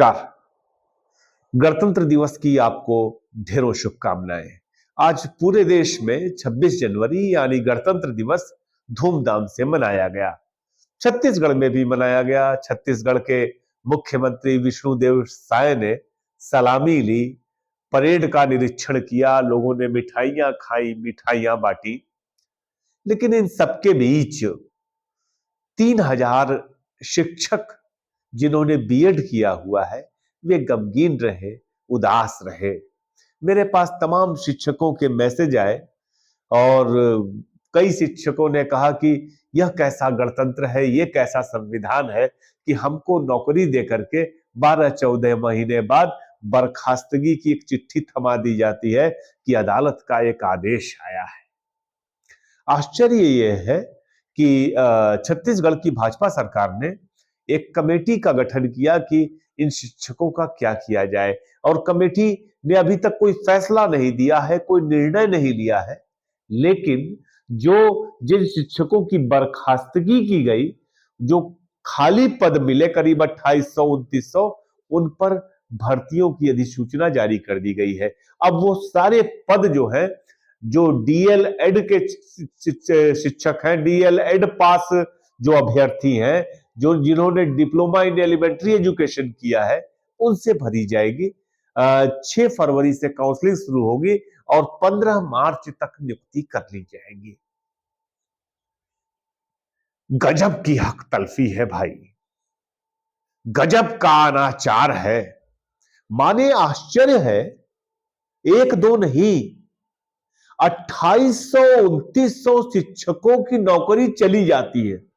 नमस्कार। गणतंत्र दिवस की आपको ढेरों शुभकामनाएं। आज पूरे देश में 26 जनवरी यानी गणतंत्र दिवस धूमधाम से मनाया गया। छत्तीसगढ़ में भी मनाया गया। छत्तीसगढ़ के मुख्यमंत्री विष्णुदेव साय ने सलामी ली, परेड का निरीक्षण किया, लोगों ने मिठाइयां खाई, मिठाइयां बांटी। लेकिन इन सबके बीच 3000 शिक्षक जिन्होंने बीएड किया हुआ है वे गमगीन रहे, उदास रहे। मेरे पास तमाम शिक्षकों के मैसेज आए और कई शिक्षकों ने कहा कि यह कैसा गणतंत्र है, यह कैसा संविधान है कि हमको नौकरी देकर के 12-14 महीने बाद बर्खास्तगी की एक चिट्ठी थमा दी जाती है कि अदालत का एक आदेश आया है। आश्चर्य यह है कि छत्तीसगढ़ की भाजपा सरकार ने एक कमेटी का गठन किया कि इन शिक्षकों का क्या किया जाए, और कमेटी ने अभी तक कोई फैसला नहीं दिया है, कोई निर्णय नहीं लिया है। लेकिन जिन शिक्षकों की बर्खास्तगी की गई, जो खाली पद मिले करीब 2800-2900, उन पर भर्तियों की अधिसूचना जारी कर दी गई है। अब वो सारे पद जो है, जो डीएलएड के शिक्षक हैं, डीएलएड पास जो अभ्यर्थी हैं, जिन्होंने डिप्लोमा इन एलिमेंट्री एजुकेशन किया है, उनसे भरी जाएगी। 6 फरवरी से काउंसलिंग शुरू होगी और 15 मार्च तक नियुक्ति कर ली जाएगी। गजब की हक तलफी है भाई, गजब का अनाचार है। माने आश्चर्य है, 1-2 नहीं, 2800-2900 शिक्षकों की नौकरी चली जाती है।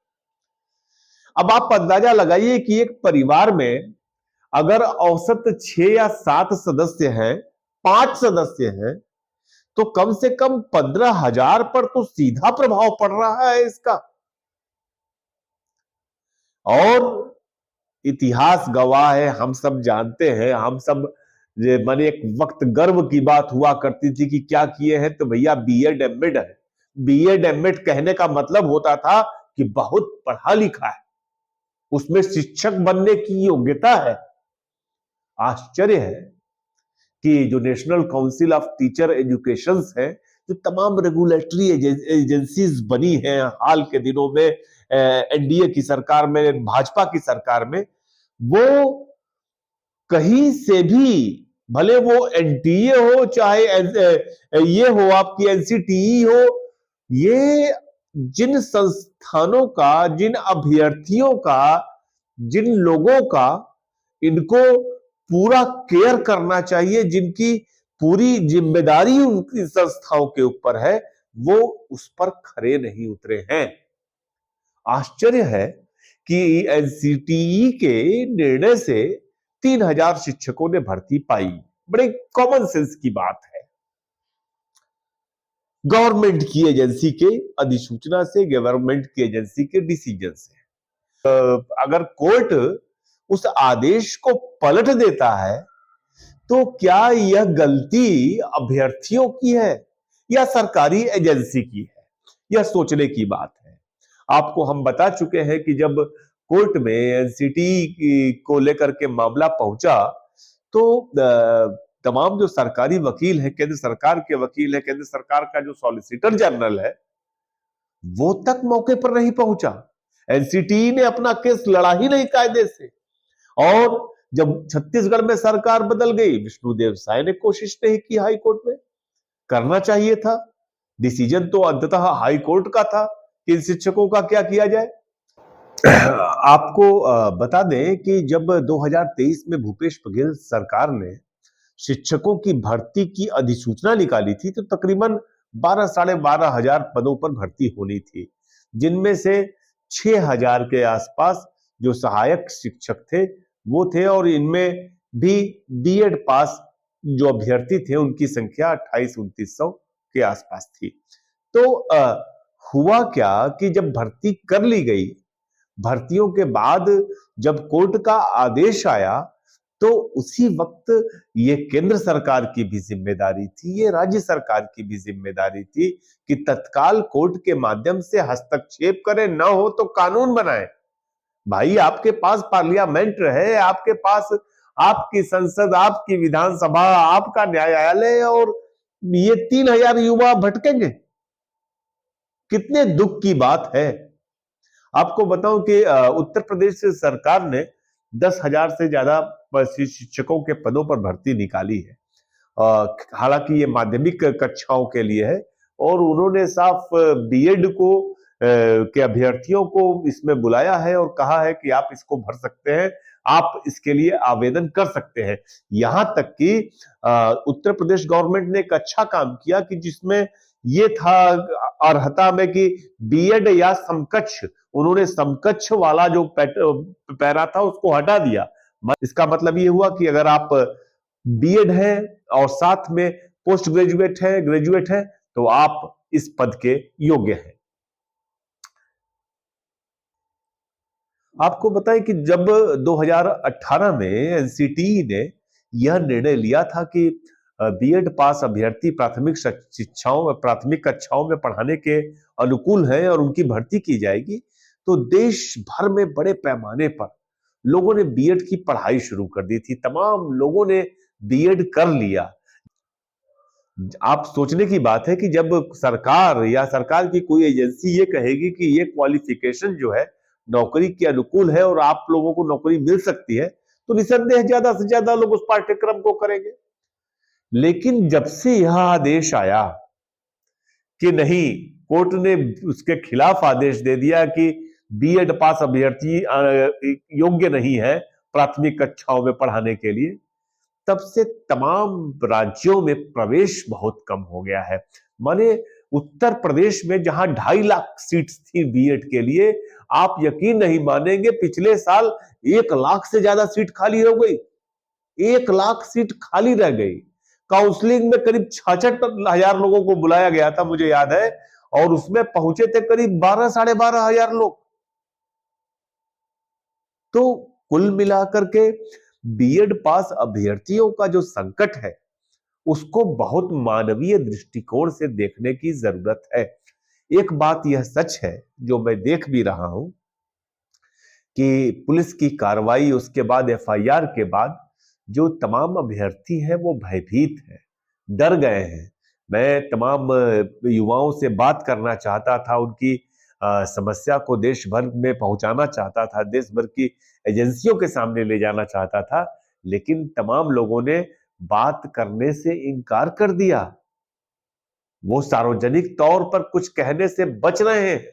अब आप अंदाजा लगाइए कि एक परिवार में अगर औसत 6 या 7 सदस्य हैं, 5 सदस्य हैं, तो कम से कम 15,000 पर तो सीधा प्रभाव पड़ रहा है इसका। और इतिहास गवाह है, हम सब जानते हैं, हम सब माने एक वक्त गर्व की बात हुआ करती थी कि क्या किए हैं, तो भैया बीएड एमएड है। बीएड एमएड कहने का मतलब होता था कि बहुत पढ़ा लिखा है, उसमें शिक्षक बनने की योग्यता है। आश्चर्य है कि जो national council of teacher education है, जो तमाम रेगुलेटरी एजेंसीज बनी हैं हाल के दिनों में एनडीए की सरकार में, भाजपा की सरकार में, वो कहीं से भी, भले वो एनटीए हो चाहे ये हो आपकी एनसीटीई हो, ये जिन संस्थानों का, जिन अभ्यर्थियों का, जिन लोगों का इनको पूरा केयर करना चाहिए, जिनकी पूरी जिम्मेदारी उनकी संस्थाओं के ऊपर है, वो उस पर खरे नहीं उतरे हैं। आश्चर्य है कि एनसीटीई के निर्णय से 3000 शिक्षकों ने भर्ती पाई। बड़े कॉमन सेंस की बात है। गवर्नमेंट की एजेंसी के अधिसूचना से, गवर्नमेंट की एजेंसी के डिसीजन से अगर कोर्ट उस आदेश को पलट देता है, तो क्या यह गलती अभ्यर्थियों की है या सरकारी एजेंसी की है? यह सोचने की बात है। आपको हम बता चुके हैं कि जब कोर्ट में एनसीटी को लेकर के मामला पहुंचा, तो तमाम जो सरकारी वकील हैं, केंद्र सरकार के वकील हैं, केंद्र सरकार का जो सॉलिसिटर जनरल है, वो तक मौके पर नहीं पहुंचा। एनसीटी ने अपना केस लड़ा ही नहीं कायदे से। और जब छत्तीसगढ़ में सरकार बदल गई, विष्णुदेव साय ने कोशिश नहीं की हाई कोर्ट में, करना चाहिए था। डिसीजन तो अंततः हाई कोर्ट का था कि इन शिक्षकों का क्या किया जाए। आपको बता दें कि जब 2023 में भूपेश बघेल सरकार ने शिक्षकों की भर्ती की अधिसूचना निकाली थी, तो तकरीबन 12-12,500 पदों पर भर्ती होनी थी, जिनमें से 6,000 के आसपास जो सहायक शिक्षक थे वो थे, और इनमें भी बीएड पास जो अभ्यर्थी थे उनकी संख्या 2800-2900 के आसपास थी। तो हुआ क्या कि जब भर्ती कर ली गई, भर्तियों के बाद जब कोर्ट का आदेश आया, तो उसी वक्त ये केंद्र सरकार की भी जिम्मेदारी थी, ये राज्य सरकार की भी जिम्मेदारी थी कि तत्काल कोर्ट के माध्यम से हस्तक्षेप करें, न हो तो कानून बनाएं। भाई, आपके पास पार्लियामेंट है, आपके पास आपकी संसद, आपकी विधानसभा, आपका न्यायालय, और ये 3,000 युवा भटकेंगे। कितने दुख की बात है। आपको बताऊं कि उत्तर प्रदेश सरकार ने 10,000 से ज्यादा शिक्षकों के पदों पर भर्ती निकाली है। हालांकि ये माध्यमिक कक्षाओं के लिए है, और उन्होंने साफ बीएड को के अभ्यर्थियों को इसमें बुलाया है और कहा है कि आप इसको भर सकते हैं, आप इसके लिए आवेदन कर सकते हैं। यहां तक कि उत्तर प्रदेश गवर्नमेंट ने एक अच्छा काम किया कि जिसमें ये था अर्हता में कि बीएड या समकक्ष, उन्होंने समकक्ष वाला जो पैरा था उसको हटा दिया। इसका मतलब ये हुआ कि अगर आप बीएड है और साथ में पोस्ट ग्रेजुएट है, ग्रेजुएट है, तो आप इस पद के योग्य हैं। आपको बताएं कि जब 2018 में एनसीटीई ने यह निर्णय लिया था कि बीएड पास अभ्यर्थी प्राथमिक कक्षाओं में पढ़ाने के अनुकूल हैं और उनकी भर्ती की जाएगी, तो देश भर में बड़े पैमाने पर लोगों ने बीएड की पढ़ाई शुरू कर दी थी। तमाम लोगों ने बीएड कर लिया। आप सोचने की बात है कि जब सरकार या सरकार की कोई एजेंसी ये कहेगी कि ये क्वालिफिकेशन जो है नौकरी के अनुकूल है और आप लोगों को नौकरी मिल सकती है, तो निसंदेह ज्यादा से ज्यादा लोग उस पाठ्यक्रम को करेंगे। लेकिन जब से यह आदेश आया कि नहीं, कोर्ट ने उसके खिलाफ आदेश दे दिया कि बीएड पास अभ्यर्थी योग्य नहीं है प्राथमिक कक्षाओं में पढ़ाने के लिए, तब से तमाम राज्यों में प्रवेश बहुत कम हो गया है। माने उत्तर प्रदेश में जहां 2.5 लाख सीट्स थी बीएड के लिए, आप यकीन नहीं मानेंगे पिछले साल 1 लाख से ज्यादा सीट खाली हो गई। 1 लाख सीट खाली रह गई। काउंसलिंग में करीब 66,000 लोगों को बुलाया गया था, मुझे याद है, और उसमें पहुंचे थे करीब 12 साढ़े 12,000 लोग। तो कुल मिलाकर के बीएड पास अभ्यर्थियों का जो संकट है उसको बहुत मानवीय दृष्टिकोण से देखने की जरूरत है। एक बात यह सच है जो मैं देख भी रहा हूं कि पुलिस की कार्रवाई, उसके बाद एफआईआर के बाद जो तमाम अभ्यर्थी हैं वो भयभीत हैं, डर गए हैं। मैं तमाम युवाओं से बात करना चाहता था, उनकी समस्या को देश भर में पहुंचाना चाहता था, देश भर की एजेंसियों के सामने ले जाना चाहता था, लेकिन तमाम लोगों ने बात करने से इनकार कर दिया। वो सार्वजनिक तौर पर कुछ कहने से बच रहे हैं।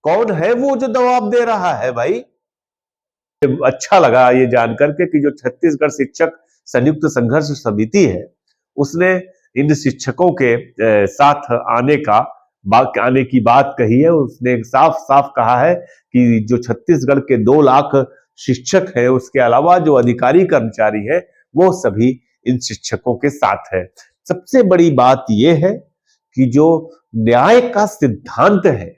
कौन है वो जो दबाव दे रहा है भाई? अच्छा लगा ये जानकर के कि जो छत्तीसगढ़ शिक्षक संयुक्त संघर्ष समिति है उसने इन शिक्षकों के साथ आने की बात कही है। उसने साफ साफ कहा है कि जो छत्तीसगढ़ के 2 लाख शिक्षक है, उसके अलावा जो अधिकारी कर्मचारी है, वो सभी इन शिक्षकों के साथ है। सबसे बड़ी बात यह है कि जो न्याय का सिद्धांत है,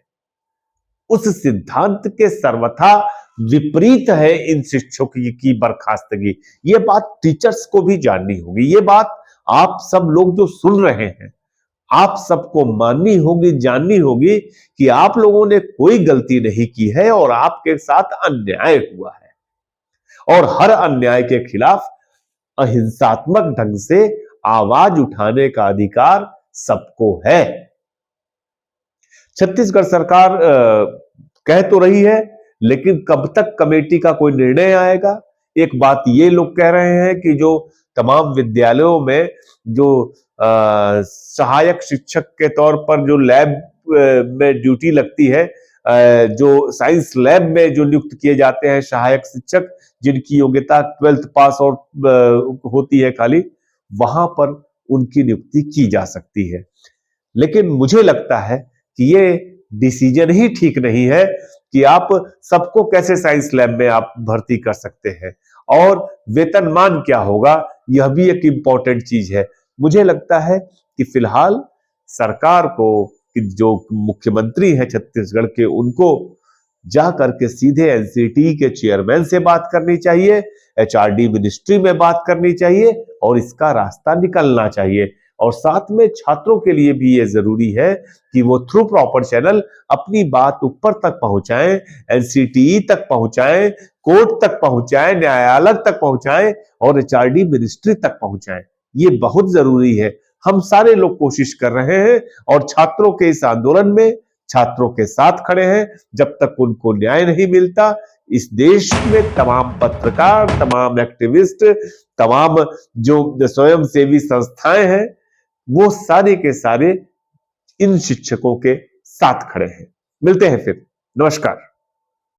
उस सिद्धांत के सर्वथा विपरीत है इन शिक्षकों की बर्खास्तगी। ये बात टीचर्स को भी जाननी होगी। ये बात आप सब लोग जो सुन रहे हैं, आप सबको माननी होगी, जाननी होगी कि आप लोगों ने कोई गलती नहीं की है और आपके साथ अन्याय हुआ है। और हर अन्याय के खिलाफ अहिंसात्मक ढंग से आवाज उठाने का अधिकार सबको है। छत्तीसगढ़ सरकार कह तो रही है, लेकिन कब तक कमेटी का कोई निर्णय आएगा? एक बात ये लोग कह रहे हैं कि जो तमाम विद्यालयों में जो सहायक शिक्षक के तौर पर जो लैब में ड्यूटी लगती है, जो साइंस लैब में जो नियुक्त किए जाते हैं सहायक शिक्षक, जिनकी योग्यता 12th पास आउट होती है खाली, वहां पर उनकी नियुक्ति की जा सकती है। लेकिन मुझे लगता है कि ये डिसीजन ही ठीक नहीं है कि आप सबको कैसे साइंस लैब में आप भर्ती कर सकते हैं, और वेतनमान क्या होगा, यह भी एक इंपॉर्टेंट चीज है। मुझे लगता है कि फिलहाल सरकार को, कि जो मुख्यमंत्री हैं छत्तीसगढ़ के, उनको जा करके सीधे एनसीटी के चेयरमैन से बात करनी चाहिए, एचआरडी मिनिस्ट्री में बात करनी चाहिए और इसका रास्ता निकलना चाहिए। और साथ में छात्रों के लिए भी ये जरूरी है कि वो थ्रू प्रॉपर चैनल अपनी बात ऊपर तक पहुंचाएं, एनसीटीई तक पहुंचाएं, कोर्ट तक पहुंचाएं, न्यायालय तक पहुंचाएं और एचआरडी मिनिस्ट्री तक पहुंचाएं। ये बहुत जरूरी है। हम सारे लोग कोशिश कर रहे हैं और छात्रों के इस आंदोलन में छात्रों के साथ खड़े हैं। जब तक उनको न्याय नहीं मिलता, इस देश में तमाम पत्रकार, तमाम एक्टिविस्ट, तमाम जो स्वयंसेवी संस्थाएं हैं, वो सारे के सारे इन शिक्षकों के साथ खड़े हैं। मिलते हैं फिर। नमस्कार।